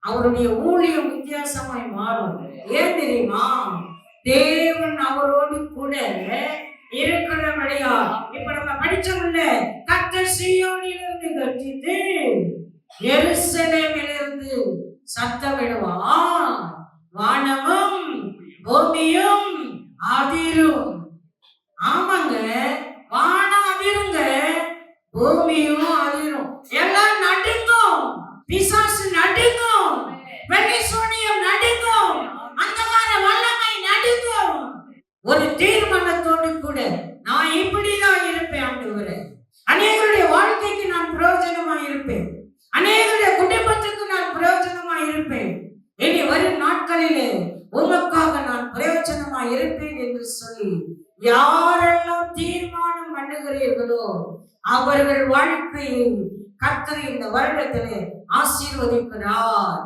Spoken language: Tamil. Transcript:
அவருடைய ஊழியம் வித்தியாசமாய் மாறும். ஏன் தெரியுமா? தேவன் அவரோடு கூட இருக்கிறபடியா. இப்ப நம்ம படிச்சோம்ல, கர்த்தர் சீயோனிலிருந்து கர்ஜித்து எருசலேமிலிருந்து சத்தமிடுவார், வானமும் பூமியும் அதிரும். ஆமாங்க, வானம் அதிருங்க, பூமியும் அதிரும், எல்லாம் நடுங்கும், பிசாசு நடுங்கும், பெலிசோனியம் நடுங்கும், அந்தகார வல்லமை நடுங்கும். ஒரு தீர்மானத்தோடு கூட நான் இப்படிதான் இருப்பேன் ஆண்டவரே, அநேகருடைய வாழ்க்கைக்கு நான் பிரயோஜனமா இருப்பேன், அநேகருடைய குடும்பத்துக்கு நான் பிரயோஜனமா இருப்பேன், இனி வரும் நாட்களிலே உமக்காக நான் பிரயோஜனமா இருப்பேன் என்று சொல்லி யாரெல்லாம் தீர்மானம் பண்ணுகிறீர்களோ அவர்கள் வாழ்க்கையை கர்த்தர் இந்த வருடத்திலே ஆசீர்வதிக்கிறார்.